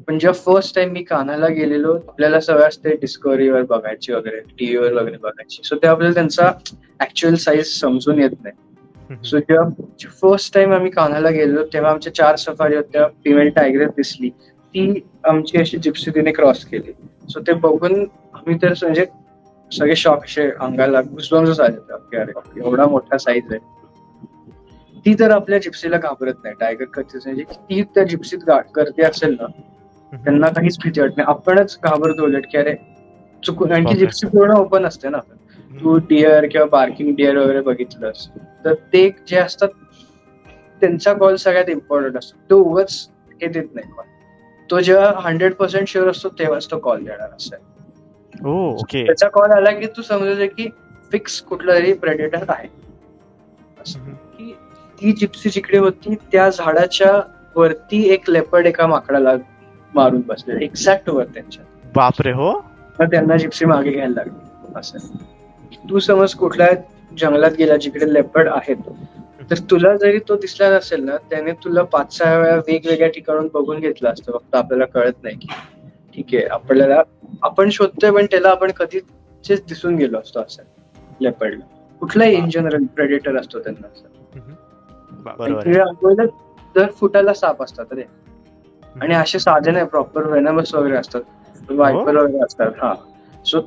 पण जेव्हा first time मी कानाला गेलेलो, आपल्याला सगळं असते डिस्कव्हरीवर बघायची वगैरे, टीव्हीवर वगैरे बघायची. सो तेव्हा आपल्याला त्यांचा ऍक्च्युअल साईज समजून येत नाही. सो जेव्हा फर्स्ट टाइम आम्ही कानाला गेलो तेव्हा आमच्या 4 सफारी होत्या. फिमेल टायगर दिसली, ती आमची अशी जिप्सी तिने क्रॉस केली. सो ते बघून आम्ही तर म्हणजे सगळे शॉक, असे अंगाला गुसबम्स आले की अरे एवढा मोठा साईज आहे. ती तर आपल्या जिप्सीला घाबरत नाही. टायगर कधीच म्हणजे ती त्या जिप्सीत गर्दी असेल ना, त्यांना काहीच भीती वाटत नाही. आपणच घाबरतो उलट की अरे चुकून, कारण की जिप्सी पूर्ण ओपन असते ना. तू डिअर किंवा बार्किंग डिअर वगैरे बघितलंस तर ते जे असतात त्यांचा कॉल सगळ्यात इम्पॉर्टंट असतो. तो उगाच हे देत नाही कॉल. तो जेव्हा 100% शुअर असतो तेव्हाच तो कॉल देणार असं. ओके. त्याचा कॉल आला की तू समजायचं की फिक्स कुठला तरी प्रेडेटर आहे. की ती जिप्सी जिकडे होती त्या झाडाच्या वरती एक लेपर्ड एका माकडाला मारून बसले, एक्झॅक्ट वर त्यांच्या. बापरे. हो. मग त्यांना जिप्सी मागे घ्यायला लागली. असं तू समज कुठल्या जंगलात गेला जिकडे लेपर्ड आहेत, तर तुला जरी तो दिसला नसेल ना, त्याने तुला 5-6 वेळा वेगवेगळ्या ठिकाणून बघून घेतलं असतं. फक्त आपल्याला कळत नाही की ठीक आहे, आपल्याला आपण शोधतोय पण त्याला आपण कधीच दिसून गेलो असतो असं लेपर्डला. कुठलाही इन जनरल प्रेडेटर असतो त्यांना असं. दर फुटाला साप असतात रे. आणि असे साधे नाही, प्रॉपर वेनमस वगैरे असतात, वायपर वगैरे असतात. हा. सो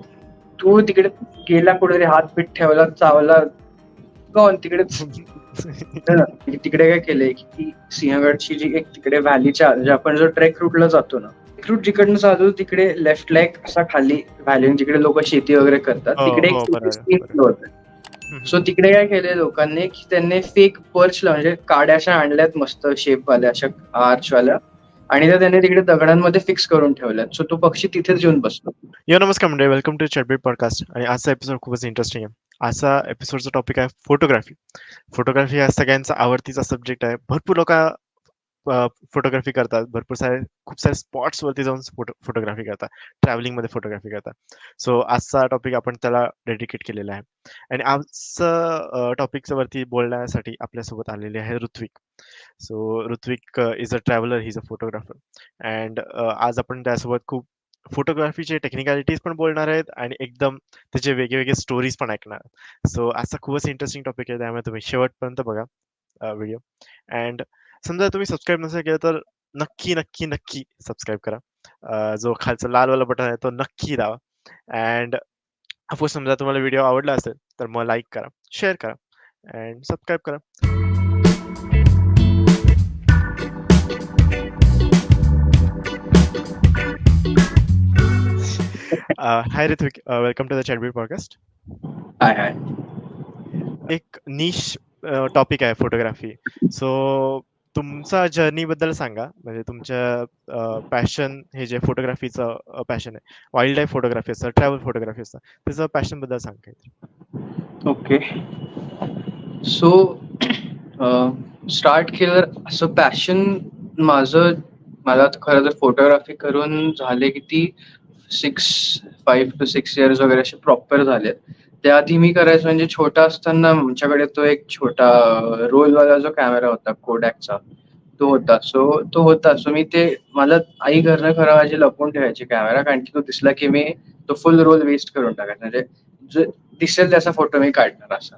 तू तिकडे गेला कुठे हात पीठ ठेवला, चावला कोण तिकडे तिकडे काय केलंय की सिंहगडची जी एक तिकडे व्हॅलीच्या आपण जो ट्रेक रूटला जातो ना, रूट जिकडनं जातो तिकडे लेफ्ट लेग असा खाली व्हॅली जिकडे लोक शेती वगैरे करतात तिकडे एक होत. सो तिकडे काय केलंय लोकांनी की त्यांनी फेक पर्चला म्हणजे काड्या अशा आणल्यात मस्त शेपवाल्या अशा आर्चवाल्या, आणि त्या त्यांनी तिकडे दगडांमध्ये फिक्स करून ठेवल्यात. सो तो पक्षी तिथेच येऊन बसतो. नमस्कार मंडळी, वेलकम टू चॅटबीट पॉडकास्ट. आणि आजचा एपिसोड खूपच इंटरेस्टिंग आहे. आजचा एपिसोडचा टॉपिक आहे फोटोग्राफी. फोटोग्राफी हा सगळ्यांचा आवडतीचा सब्जेक्ट आहे. भरपूर लोक फोटोग्राफी करतात, खूप सारे स्पॉट्स वरती जाऊन फोटोग्राफी करतात, ट्रॅव्हलिंग मध्ये फोटोग्राफी करतात. सो आजचा टॉपिक आपण त्याला डेडिकेट केलेला आहे. आणि आजचं टॉपिकच्या वरती बोलण्यासाठी आपल्यासोबत आलेले आहे Ritvik. So Ritvik is a traveller, he is a photographer. And आज आपण त्यासोबत खूप फोटोग्राफीचे टेक्निकॅलिटीज पण बोलणार आहेत आणि एकदम त्याचे वेगवेगळे स्टोरीज पण ऐकणार. सो आजचा खूपच इंटरेस्टिंग टॉपिक आहे, त्यामुळे तुम्ही शेवटपर्यंत बघा व्हिडिओ. अँड समजा तुम्ही सबस्क्राईब नसेल केलं तर नक्की नक्की नक्की सबस्क्राईब करा. जो खालचा लालवाला बटन आहे तो नक्की दाबा. अँड अफकोर्स समजा तुम्हाला व्हिडिओ आवडला असेल तर मग लाईक करा, शेअर करा अँड सबस्क्राईब करा. Hi Ritvik, welcome to the chatbeat podcast. Hi hi. एक निश टॉपिक आहे फोटोग्राफी. सो तुमचा जर्नी बद्दल सांगा, म्हणजे तुमच्या पॅशन, हे जे फोटोग्राफीचं पॅशन आहे, वाईल्ड लाईफ फोटोग्राफी असतं, ट्रॅव्हल फोटोग्राफी असतं, त्याचं पॅशन बद्दल सांगा. ओके. सो स्टार्ट केलं असं पॅशन माझं. मला खरं तर फोटोग्राफी करून झाले किती 5 to 6 years वगैरे असे प्रॉपर झाले. त्याआधी मी करायचो म्हणजे छोटा असताना आमच्याकडे तो एक छोटा रोलवाला जो कॅमेरा होता कोडॅकचा तो होता. सो मी ते मला आई घरनं खरं माझी लपवून ठेवायची कॅमेरा, कारण की तो दिसला की मी तो फुल रोल वेस्ट करून टाकायचा, म्हणजे जो दिसेल त्याचा फोटो मी काढणार असा.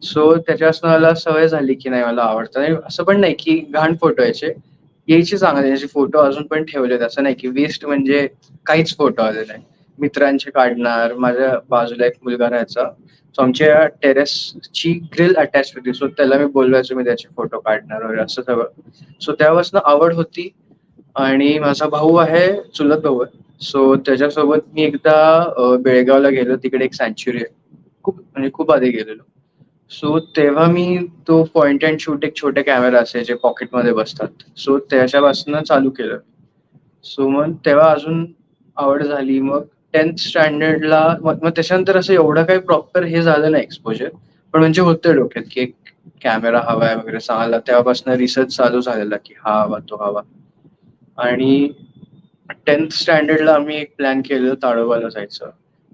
सो त्याच्यापासून मला सवय झाली की नाही मला आवडतं. असं पण नाही की घाण फोटो यायचे चांगले, याचे फोटो अजून पण ठेवलेत. असं नाही की वेस्ट म्हणजे काहीच फोटो आले नाही. मित्रांचे काढणार. माझ्या बाजूला एक मुलगा राहायचा, सो आमच्या टेरेसची ग्रिल अटॅच होती, सो त्याला मी बोलवायचो मी त्याचे फोटो काढणार वगैरे असं सगळं. सो त्यापासून आवड होती. आणि माझा भाऊ आहे, चुलत भाऊ आहे, सो त्याच्यासोबत मी एकदा बेळगावला गेलो. तिकडे एक सँच्युरी आहे, खूप आधी गेलेलो. सो तेव्हा मी तो पॉइंट अँड शूट एक छोटे कॅमेरा असायचे पॉकेटमध्ये बसतात, सो त्याच्यापासून चालू केलं. सो मग तेव्हा अजून आवड झाली. मग 10th स्टँडर्डला मग त्याच्यानंतर असं एवढं काही प्रॉपर हे झालं नाही एक्सपोजर, पण म्हणजे होतं डोक्यात की एक कॅमेरा हवाय वगैरे सांगायला. तेव्हापासून रिसर्च चालू झालेला की हा हवा तो हवा. आणि 10th स्टँडर्डला आम्ही एक प्लॅन केलं ताडोबाला जायचं.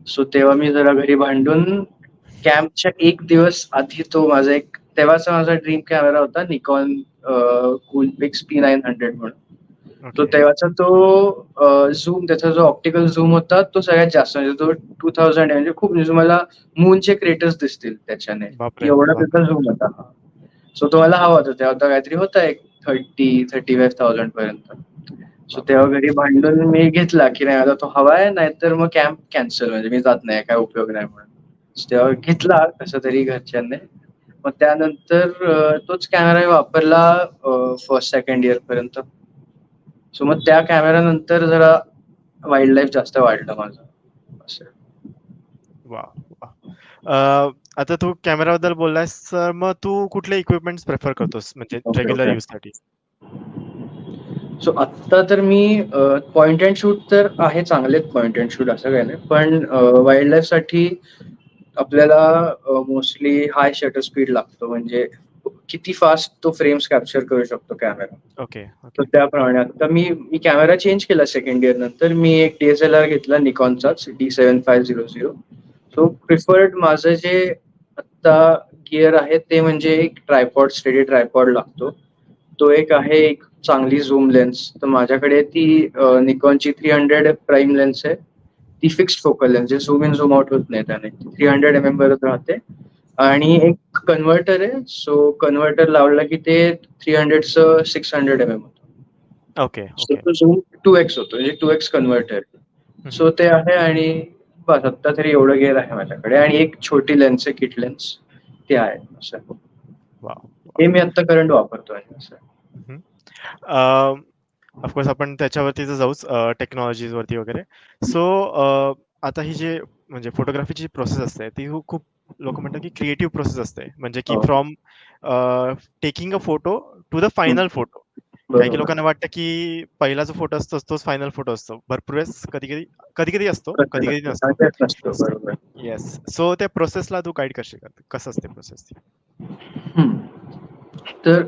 सो तेव्हा मी जरा घरी भांडून कॅम्पच्या 1 दिवस आधी तो तेव्हाचा माझा ड्रीम कॅमेरा होता निकॉन कूलपिक्स P900 म्हणून. तो ओके. तेव्हाचा तो झूम, त्याचा जो ऑप्टिकल झूम होता तो सगळ्यात जास्त, म्हणजे तो 2000 म्हणजे खूप, म्हणजे तुम्हाला मूनचे क्रेटर्स दिसतील त्याच्याने, बापरे! एवढा बापरे! त्याचा झूम होता. सो तो मला हवा होता तेव्हा, तो काहीतरी होता एक 35,000 पर्यंत. सो बापरे! तेव्हा घरी भांडून मी घेतला की नाही आता तो हवा आहे, नाहीतर मग कॅम्प कॅन्सल, म्हणजे मी जात नाही, काय उपयोग नाही म्हणून. So तेव्हा घेतला कसं तरी घरच्यांनी. मग त्यानंतर तोच कॅमेरा वापरला फर्स्ट सेकंड इयर पर्यंत. सो मग त्या कॅमेऱ्यानंतर जरा वाईल्ड लाईफ जास्त वाढलं माझं असं. वाह! वाह! अ, आता तू कॅमेराबद्दल बोललास, तर मग तू कुठले इक्विपमेंट्स प्रिफर करतोस म्हणजे ओके रेग्युलर ओके. यूजसाठी? सो आत्ता तर मी पॉइंट अँड शूट तर आहे, चांगलेच पॉइंट अँड शूट, असं काही नाही, पण वाईल्ड लाईफ साठी आपल्याला मोस्टली हाय शटर स्पीड लागतो, म्हणजे किती फास्ट तो फ्रेम्स कॅप्चर करू शकतो कॅमेरा. ओके, तर ओके. त्याप्रमाणे आता मी मी कॅमेरा चेंज केला सेकंड इयर नंतर. मी एक DSLR घेतला निकॉनचाच D7500. सो प्रिफर्ड माझं जे आत्ता गिअर आहे ते म्हणजे एक ट्रायपॉड, स्टेडी ट्रायपॉड लागतो. तो एक आहे, एक चांगली झूम लेन्स. तर माझ्याकडे ती निकॉनची 300 प्राईम लेन्स आहे. ती फिक्स्ड फोकल लेन्स, जे झूम इन झूम आउट होत नाही त्याने. 300 mm परत राहते. आणि एक कन्व्हर्टर आहे. सो कन्व्हर्टर लावला की ते 300चं 600 mm होतं. Okay, so okay. तो झूम 2x होतो, म्हणजे 2x कन्व्हर्टर. हं, हं. सो ते आहे. आणि बस आत्ता तरी एवढं गेअर आहे माझ्याकडे. आणि एक छोटी लेन्स आहे, किट लेन्स, ते आहे असं. वॉव! हे वॉव! मी आता करंट वापरतोय असं. हं, हं. ऑफकोर्स आपण त्याच्यावरती तर जाऊच टेक्नॉलॉजीजवरती वगैरे. सो आता ही जे म्हणजे फोटोग्राफीची प्रोसेस असते ती खूप लोकं म्हणतात की क्रिएटिव्ह प्रोसेस असते. म्हणजे की हो. From taking a photo to the hmm. Final photo. काही बरोबर. लोकांना वाटतं की पहिला जो फोटो असतो तोच फायनल फोटो असतो. भरपूर वेळेस कधी-कधी असतो, कसं कधी-कधी नसतं, नसतो. सांगता नसतं. बरोबर. येस. सो त्या प्रोसेसला तू गाईड करशील का? कसं असते प्रोसेस ती? हं. तर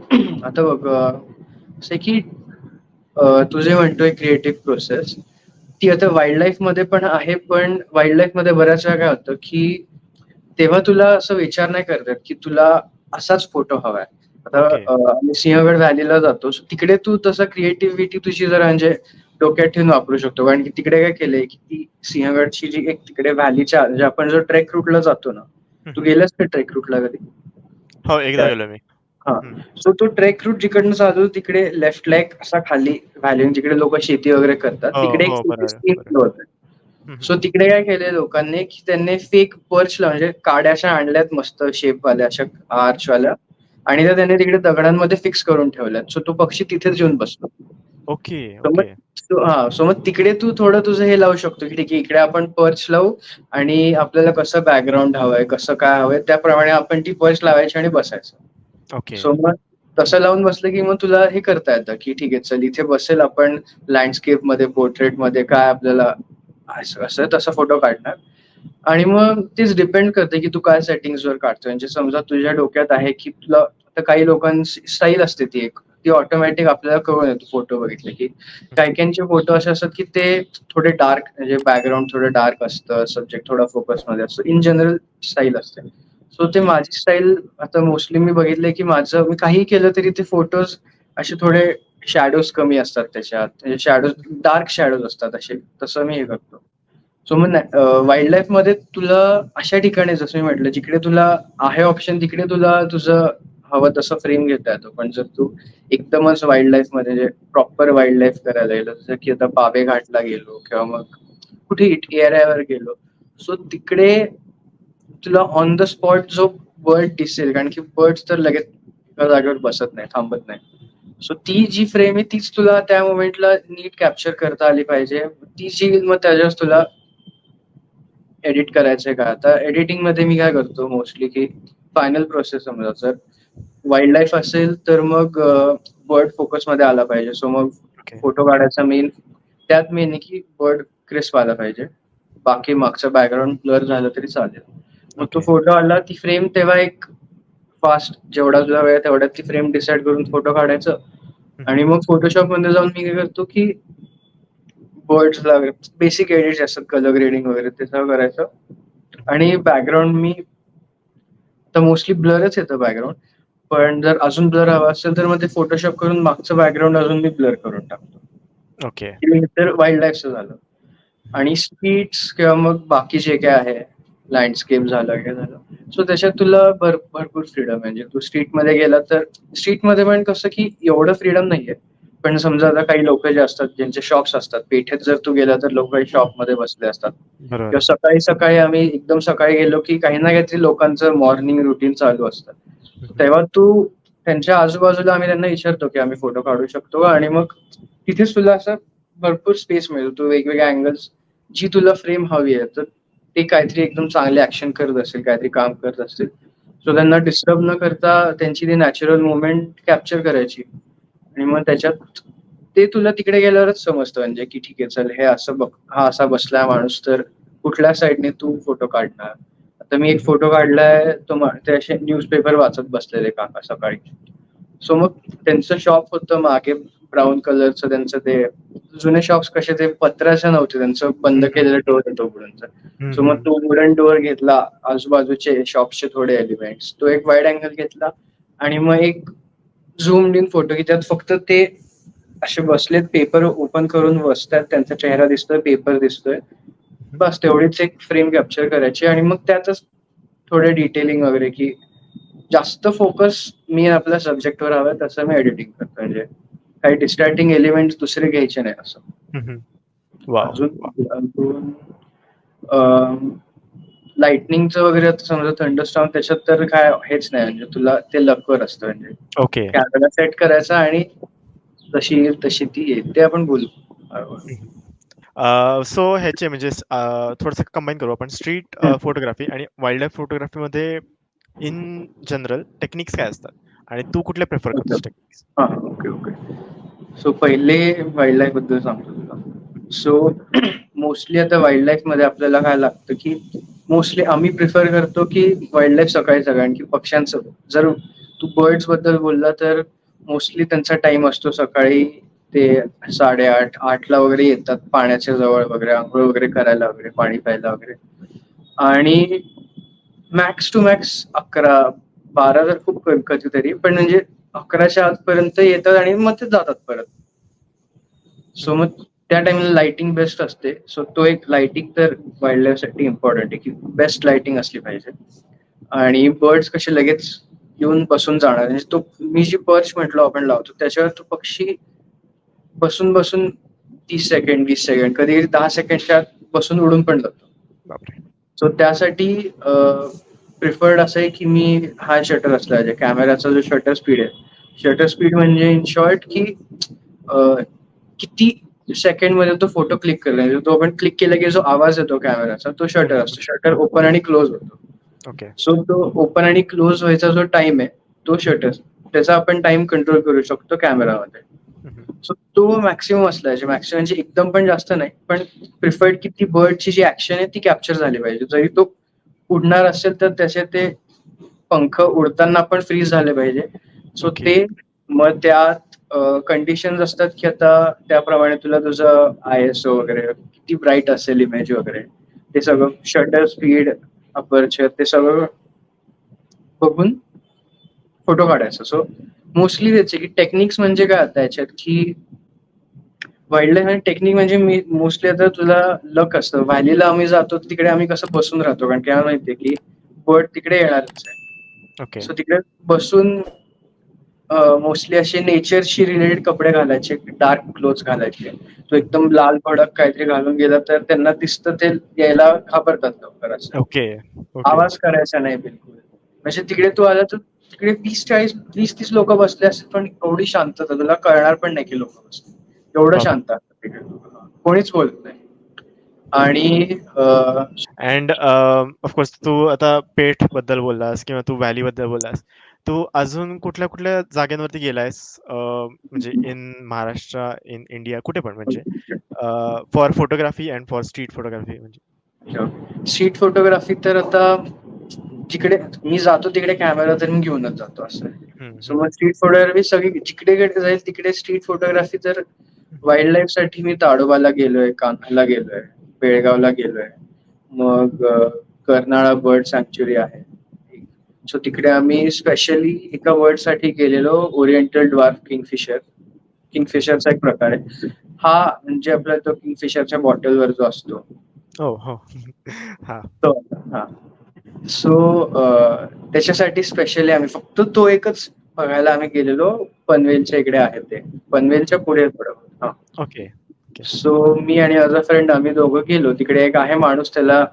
आता बघ, असं आहे की तू जे म्हणतोय क्रिएटिव्ह प्रोसेस, ती आता वाईल्ड लाईफ मध्ये पण आहे. पण वाईल्ड लाईफ मध्ये बऱ्याच वेळा काय होतं की तेव्हा तुला असं विचार नाही करतात की तुला असाच फोटो हवाय. आता ओके. आम्ही सिंहगड व्हॅलीला जातो. So तिकडे तू तसं क्रिएटिव्हिटी तुझी जरा म्हणजे डोक्यात ठेवून वापरू शकतो. कारण की तिकडे काय केलंय की ती सिंहगडची जी एक तिकडे व्हॅलीच्या, म्हणजे आपण जो ट्रेक रूटला जातो ना, हं, तू हं. गेलास का ट्रेक रूटला कधी? हो, एकदा गेलोय मी. हां. हं. सो तो ट्रेक रूट जिकडनं चालू, तिकडे लेफ्टला एक असा खाली व्हॅली, जिकडे लोकं शेती वगैरे करतात. हो, तिकडे एक हो. छोटी बरोबर, स्ट्रीम बरोबर. फ्लो होते. हं, हं. सो तिकडे काय केलंय लोकांनी, की त्यांनी फेक पर्च, म्हणजे काड्या अशा आणल्यात मस्त शेपवाल्या, अशा आर्चवाल्या, आणि त्या त्यांनी तिकडे दगडांमध्ये फिक्स करून ठेवल्यात. सो तो पक्षी तिथेच येऊन बसतो. ओके, सो मग ओके. सो मग तिकडे तू थोडं तुझं हे लावू शकतो, की ठीक आहे, इकडे आपण पर्च लावू, आणि आपल्याला कसं बॅकग्राऊंड हवंय, कसं काय हवंय, त्याप्रमाणे आपण ती पर्च लावायची आणि बसायचं. ओके. सो मग तसं लावून बसलं की मग तुला हे करता येतं, की ठीक आहे, चल इथे बसेल आपण लँडस्केपमध्ये, पोर्ट्रेटमध्ये, काय आपल्याला असं असं तसा फोटो काढणार. आणि मग तेच डिपेंड करते की तू काय सेटिंग्सवर काढतोय. म्हणजे समजा तुझ्या डोक्यात आहे की तुला, आता काही लोकांची स्टाईल असते ती एक, ती ऑटोमॅटिक आपल्याला कळून येतो फोटो बघितले की. हं, हं. काही-काहींचे फोटो असे असतात की ते थोडे डार्क, म्हणजे बॅकग्राऊंड थोडं डार्क असतं, सब्जेक्ट थोडा फोकसमध्ये असतो. इन जनरल स्टाईल असते. सो ते माझी स्टाईल आता मोस्टली मी बघितलंय की मी काहीही केलं तरी ते फोटोज असे थोडे शॅडोज कमी असतात त्याच्यात. म्हणजे शॅडोज, डार्क शॅडोज असतात असे. तसं मी हे करतो. सो मग वाईल्ड लाईफमध्ये तुला अशा ठिकाणी, जसं मी म्हटलं, जिकडे तुला आहे ऑप्शन, तिकडे तुला तुझं हवं तसं फ्रेम घेता येतो. पण जर तू एकदमच वाईल्ड लाईफमध्ये, म्हणजे प्रॉपर वाईल्ड लाईफ करायला गेलो, जसं की आता बाबे घाटला गेलो किंवा मग कुठे एरियावर गेलो, सो तिकडे तुला ऑन द स्पॉट जो बर्ड दिसेल, कारण की बर्ड्स तर लगेच एका जागेवर बसत नाही, थांबत नाही. सो ती जी फ्रेम आहे तीच तुला त्या मोमेंटला नीट कॅप्चर करता आली पाहिजे. ती जी मग त्याच्यावर तुला एडिट करायचंय का? आता एडिटिंगमध्ये मी काय करतो मोस्टली, की फायनल प्रोसेस समजा जर वाईल्ड लाईफ असेल तर मग बर्ड फोकसमध्ये आला पाहिजे. सो मग ओके, फोटो काढायचा त्यात मेन आहे की बर्ड क्रिस्प आला पाहिजे. बाकी मागचं बॅकग्राऊंड ब्लर झालं तरी चालेल. मग तो ओके. फोटो आला, ती फ्रेम तेव्हा एक फास्ट, जेवढा तुला वेळ आहे तेवढ्यात ती फ्रेम डिसाईड करून फोटो काढायचं. हं, हं. आणि मग फोटोशॉपमध्ये जाऊन मी काय करतो, की बर्ड्सला बेसिक एडिट्स असतात, कलर ग्रेडिंग वगैरे ते सगळं करायचं. हं, हं. आणि बॅकग्राऊंड मी तर मोस्टली ब्लरच येतं बॅकग्राऊंड. पण जर अजून ब्लर हवा असेल तर मग ते फोटोशॉप करून मागचं बॅकग्राऊंड अजून मी ब्लर करून टाकतो. ओके. ते तर वाईल्ड लाईफचं झालं. आणि स्ट्रीट्स किंवा मग बाकी जे काय आहे, लँडस्केप झालं काय झालं, सो त्याच्यात तुला भरपूर फ्रीडम आहे. म्हणजे तू स्ट्रीटमध्ये गेला तर स्ट्रीटमध्ये पण कसं की एवढं फ्रीडम नाहीये. पण समजा आता काही लोक जे असतात ज्यांचे शॉप्स असतात, पेठेत जर तू गेला तर लोक काही शॉपमध्ये बसले असतात, किंवा बरोबर. सकाळी सकाळी आम्ही एकदम सकाळी गेलो की काही ना काहीतरी लोकांचं मॉर्निंग रुटीन चालू असतं. तेव्हा तू त्यांच्या आजूबाजूला आम्ही त्यांना विचारतो की आम्ही फोटो काढू शकतो, आणि मग तिथेच तुला असं भरपूर स्पेस मिळतो. तू वेगवेगळ्या अँगल्स जी तुला फ्रेम हवी आहे, तर ते काहीतरी एकदम चांगले ऍक्शन करत असेल, काहीतरी काम करत असतील, सो त्यांना डिस्टर्ब न करता त्यांची ती नॅचरल मुवमेंट कॅप्चर करायची. आणि मग त्याच्यात ते तुला तिकडे गेल्यावरच समजतं, म्हणजे की ठीक आहे चल, हे असं बघ, हा असा बसलाय माणूस, तर कुठल्या साईडने तू फोटो काढणार. आता मी एक फोटो काढलाय, ते असे न्यूजपेपर वाचत बसलेले काका सकाळी. सो मग त्यांचं शॉप होतं मागे, ब्राऊन कलरचं त्यांचं ते जुने शॉप्स कसे ते पत्र्याचे नव्हते, त्यांचं बंद केलेलं डोअर होतं वुडनचा. सो मग तो वुडन डोअर घेतला, आजूबाजूचे शॉप्सचे थोडे एलिमेंट्स, तो एक वाईड अँगल घेतला, आणि मग एक झूम इन फोटो की त्यात फक्त ते असे बसलेत, पेपर ओपन करून बसतात, त्यांचा चेहरा दिसतोय, पेपर दिसतोय, बस तेवढीच एक फ्रेम कॅप्चर करायची. आणि मग त्यातच थोडे डिटेलिंग वगैरे, की जास्त फोकस मी आपल्या सब्जेक्टवर हवं तसं मी एडिटिंग करतो. म्हणजे काही डिस्ट्रॅक्टिंग एलिमेंट दुसरे घ्यायचे नाही असं. वाव. अजून लाइटनिंगचं वगैरे, आता समजा थंडरस्टॉर्म, त्याच्यात तर काय हेच नाही, म्हणजे तुला ते लकवर असतं. म्हणजे ओके. कॅमेरा सेट करायचा आणि तशी येईल तशी ती येईल, ते आपण बोलू. सो ह्याचे म्हणजे थोडंसं कंबाईन करू आपण स्ट्रीट फोटोग्राफी आणि वाईल्ड लाईफ फोटोग्राफीमध्ये इन जनरल टेक्निक्स काय असतात आणि तू कुठले प्रेफर करतोस टेक्निक्स? हा, ओके ओके. सो पहिले वाईल्ड लाईफ बद्दल सांगतो तुला. सो मोस्टली आता वाईल्ड लाईफ मध्ये आपल्याला काय लागतं, की मोस्टली आम्ही प्रिफर करतो की वाईल्ड लाईफ सकाळीचं, कारण की पक्ष्यांचं, जर तू बर्ड्स बद्दल बोलला तर मोस्टली त्यांचा टाइम असतो सकाळी, ते 8:30-8ला वगैरे येतात पाण्याच्या जवळ वगैरे, आंघोळ वगैरे करायला वगैरे, पाणी प्यायला वगैरे, आणि मॅक्स टू मॅक्स 11-12 तर खूप कधीतरी, पण म्हणजे 11च्या आतपर्यंत येतात आणि मग ते जातात परत. सो मग त्या टाइमला लाइटिंग बेस्ट असते. सो तो एक लाइटिंग तर वाईल्ड लाईफ साठी इम्पॉर्टंट आहे, की बेस्ट लाइटिंग असली पाहिजे. आणि बर्ड्स कसे लगेच येऊन बसून जाणार, म्हणजे तो मी जी पर्च म्हटलो आपण लावतो त्याच्यावर तो पक्षी बसून बसून 30 सेकंड 20 सेकंड कधी 10 सेकंडच्या बसून उडून पण जातो. बापरे. सो त्यासाठी प्रिफर्ड असं आहे की मी हा शटर असला पाहिजे. कॅमेराचा जो शटर स्पीड आहे, शटर स्पीड म्हणजे इन शॉर्ट की किती सेकंड मध्ये तो फोटो क्लिक करला, तो आपण क्लिक केला की जो आवाज येतो कॅमेराचा, तो शटर असतो. शटर ओपन आणि क्लोज होतो. ओके. सो तो ओपन आणि क्लोज व्हायचा जो टाइम आहे, तो शटर, त्याचा आपण टाइम कंट्रोल करू शकतो कॅमेरामध्ये. सो तो मॅक्सिमम असला पाहिजे. मॅक्सिमम म्हणजे एकदम पण जास्त नाही, पण प्रिफर्ड की ती बर्डची जी ऍक्शन आहे ती कॅप्चर झाली पाहिजे. जरी तो उडणार असेल तर त्याचे ते पंख उडताना पण फ्रीज झाले पाहिजे. So okay. ते मग त्यात कंडिशन्स असतात की आता त्याप्रमाणे तुला तुझं ISO वगैरे किती ब्राईट असेल इमेज वगैरे, ते सगळं शटर स्पीड, अपर्चर, ते सगळं बघून फोटो काढायचा. सो मोस्टली त्याचे की टेक्निक्स म्हणजे काय आता याच्यात, की वाईल्ड लाईफ आणि टेक्निक म्हणजे मी मोस्टली आता तुला लक असतं. व्हॅलीला आम्ही जातो तिकडे आम्ही कसं बसून राहतो, कारण की आम्हाला माहितीये की बर्ड तिकडे येणारच आहे. ओके. सो तिकडे बसून मोस्टली असे नेचरशी रिलेटेड कपडे घालायचे, डार्क क्लोथ घालायचे. तो एकदम लाल भडक काहीतरी घालून गेला तर त्यांना दिसतं, ते यायला घाबरतात लवकर. असं ओके. ओके. आवाज करायचा नाही बिलकुल. म्हणजे तिकडे तू आला तर तिकडे 20-30 लोक बसले असतील, पण एवढी शांतता, तुला कळणार पण नाही की लोक बसले. एवढं बापरे. शांत असतं तिकडे, कोणीच बोलत नाही. आणि अँड ऑफकोर्स तू आता पेठ बद्दल बोललास किंवा तू व्हॅली बद्दल बोललास. तू अजून कुठल्या कुठल्या जागांवरती गेलायस म्हणजे इन महाराष्ट्र, इन इंडिया, कुठे पण म्हणजे for photography and for street photography म्हणजे? स्ट्रीट फोटोग्राफी तर आता जिकडे मी जातो तिकडे कॅमेरा तर मी घेऊनच जातो असं. सो मग स्ट्रीट फोटोग्राफी सगळी जिकडे जाईल तिकडे स्ट्रीट फोटोग्राफी. तर वाईल्ड लाईफ साठी मी ताडोबाला गेलोय, कान्हाला गेलोय, बेळगावला गेलोय, मग कर्नाळा बर्ड सँक्च्युरी आहे. सो तिकडे आम्ही स्पेशली एका वर्ड साठी गेलेलो, ओरिएंटल ड्वार्फ किंगफिशरचा एक प्रकार आहे. हा म्हणजे आपला तो किंगफिशरच्या बॉटलवर जो असतो हो हो. हा. तो. हा. सो त्याच्यासाठी स्पेशली आम्ही फक्त तो एकच बघायला आम्ही गेलेलो. पनवेलच्या इकडे आहे ते, पनवेलच्या पुढे थोडं. हा. Okay okay. सो मी आणि माझा फ्रेंड आम्ही दोघं गेलो तिकडे. एक आहे माणूस, त्याला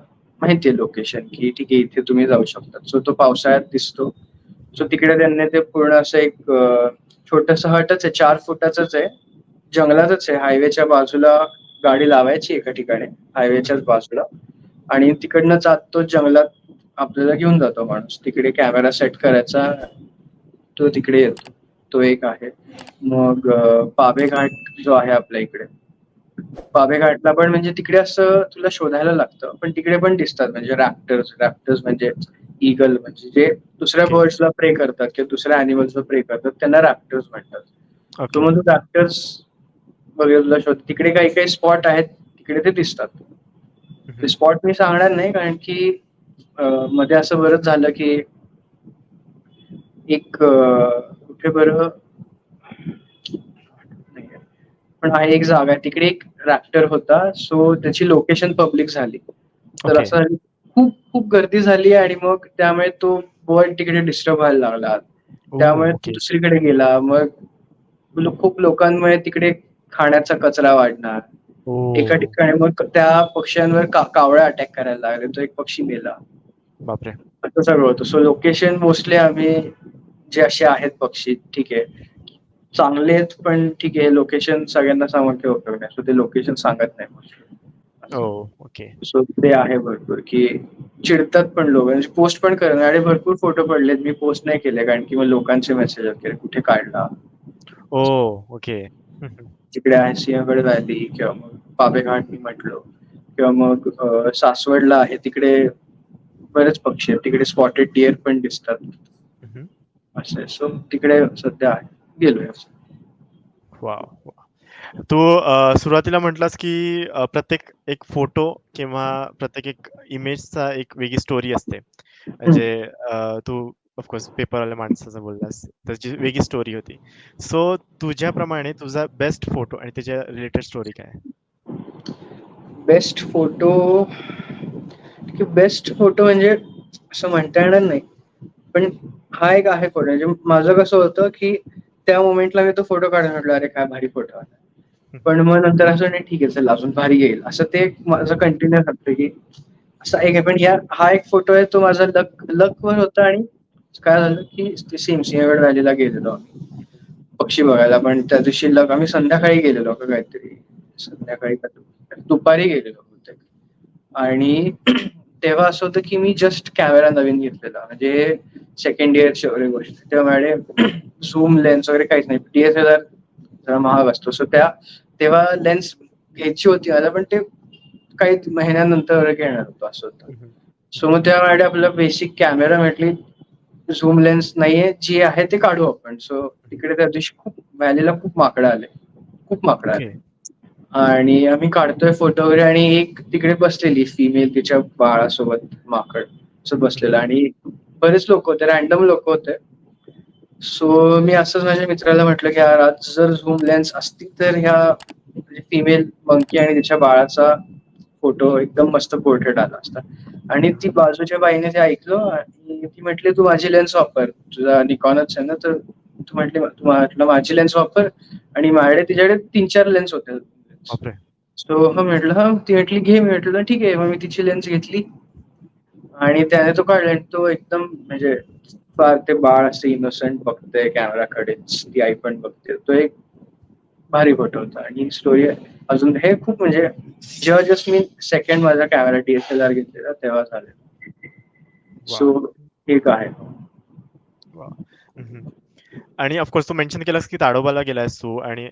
माहितीये लोकेशन की ठीक आहे इथे तुम्ही जाऊ शकता. सो तो पावसाळ्यात दिसतो. सो तिकडे त्यांनी ते पूर्ण असं एक छोटस हटच आहे, 4 फुटाचंच आहे, जंगलातच आहे. हायवेच्या बाजूला गाडी लावायची एका ठिकाणी, हायवेच्याच बाजूला, आणि तिकडनं जात तो जंगलात आपल्याला घेऊन जातो माणूस. तिकडे कॅमेरा सेट करायचा, तो तिकडे येतो. तो एक आहे. मग पाभे घाट जो आहे आपल्या इकडे, पाभे घाटला पण म्हणजे तिकडे असं तुला शोधायला लागतं, पण तिकडे पण दिसतात म्हणजे रॅप्टर्स म्हणजे ईगल, म्हणजे जे दुसऱ्या ओके बर्ड्सला प्रे करतात किंवा दुसऱ्या अॅनिमल्सला प्रे करतात त्यांना रॅप्टर्स म्हणतात. तो ओके. मग रॅप्टर्स वगैरे तुला शोध. तिकडे काही काही स्पॉट आहेत तिकडे ते दिसतात. ते स्पॉट मी सांगणार नाही कारण की मध्ये असं बरंच झालं की एक कुठे बरं पण आहे एक जागा, तिकडे एक रॅप्टर होता. सो त्याची लोकेशन पब्लिक झाली. तर ओके. असं झालं, खूप खूप गर्दी झाली आणि मग त्यामुळे तो बर्ड तिकडे डिस्टर्ब व्हायला लागला. त्यामुळे तो ओके. दुसरीकडे गेला. मग खूप लोकांमुळे तिकडे खाण्याचा कचरा वाढणार. एका ओ ठिकाणी मग त्या पक्ष्यांवर कावळा अटॅक करायला लागले. तो एक पक्षी मेला. बापरे. असं सगळं होतं. सो लोकेशन मोस्टली आम्ही जे असे आहेत पक्षी, ठीक आहे चांगले आहेत पण ठीक आहे लोकेशन सगळ्यांना सांगून काही उपयोग नाही. सो ते लोकेशन सांगत नाही ओ मोस्टली. ओके. सो ते आहे भरपूर की चिडतात पण लोक, म्हणजे पोस्ट पण करणार. आणि भरपूर फोटो पडलेत, मी पोस्ट नाही केले कारण की मग लोकांचे मेसेज वगैरे कुठे काढला. ओ ओके. तिकडे आहे सिंहगड व्हॅली किंवा मग पाभे घाट मी म्हटलो, किंवा मग सासवडला आहे तिकडे बरेच पक्षी आहेत. तिकडे स्पॉटेड डिअर पण दिसतात. असं आहे. सो तिकडे सध्या आहे, गेलोय. वाव. तू सुरुवातीला म्हटलास की प्रत्येक एक फोटो किंवा प्रत्येक एक इमेजचा एक वेगळी स्टोरी असते. म्हणजे तू ऑफकोर्स पेपरवाल्या माणसाचं बोललास, त्याची वेगळी स्टोरी होती. सो तुझ्याप्रमाणे तुझा बेस्ट फोटो आणि त्याच्या रिलेटेड स्टोरी काय आहे? बेस्ट फोटो, बेस्ट फोटो म्हणजे असं म्हणता येणार नाही, पण हा एक आहे फोटो. म्हणजे माझं कसं होतं की त्या मोमेंटला मी तो फोटो काढून म्हटलं अरे काय भारी फोटो आला. पण मग नंतर असं नाही ठीक आहे चल अजून भारी येईल, असं ते माझं कंटिन्यू असतं की असं एक आहे. पण हा एक फोटो आहे तो माझा लक वर होता. आणि काय झालं की सेम सिंहगड व्हॅलीला गेलेलो आम्ही पक्षी बघायला. पण त्या दिवशी आम्ही संध्याकाळी गेलेलो का काहीतरी, संध्याकाळी दुपारी गेलेलो बहुतेक. आणि तेव्हा असं होतं की मी जस्ट कॅमेरा नवीन घेतलेला, म्हणजे सेकंड इयरची वगैरे गोष्ट. तेव्हा माझ्याकडे झूम लेन्स वगैरे काहीच नाही. DSLR जरा महाग असतो. सो तेव्हा लेन्स घ्यायची होती मला, पण ते काही महिन्यानंतर वगैरे घेणार होतो असं होतं. सो मग तेव्हा माझ्याकडे आपलं बेसिक कॅमेरा म्हटली झूम लेन्स नाहीये, जी आहे ते काढू आपण. सो तिकडे त्या दिवशी खूप व्हॅलीला खूप माकडं आले, खूप माकडं ओके. आले. आणि आम्ही काढतोय फोटो वगैरे, आणि एक तिकडे बसलेली फिमेल तिच्या बाळासोबत माकड असं बसलेलं, आणि बरेच लोक होते, रॅन्डम लोक होते. सो मी असंच माझ्या मित्राला म्हटलं की यार आज जर झूम लेन्स असती तर ह्या फिमेल मंकी आणि तिच्या बाळाचा फोटो एकदम मस्त पोर्ट्रेट आला असता. आणि ती बाजूच्या बाईने ते ऐकलं आणि ती म्हटली तू माझी लेन्स वापर, तुझा निकॉनच आहे ना, तर तू म्हटलं माझी लेन्स वापर. आणि माझ्याकडे तिच्याकडे 3-4 लेन्स होते. बापरे. सो म्हटलं हा, ती म्हटली घे. मी म्हटलं ठीक आहे. मग मी तिची लेन्स घेतली आणि त्याने तो काढला. आणि तो एकदम म्हणजे फार ते बाळ असं इनोसंट बघतंय कॅमेराकडेच, ती आई पण बघते. तो एक भारी फोटो होता. आणि स्टोरी अजून हे खूप म्हणजे जेव्हा जस्ट मी सेकंड माझा कॅमेरा DSLR घेतलेला तेव्हा झाले. वाव. सो एक आहे. वाव. आणि ऑफकोर्स तू मेन्शन केलास की ताडोबाला गेलायस तू आणि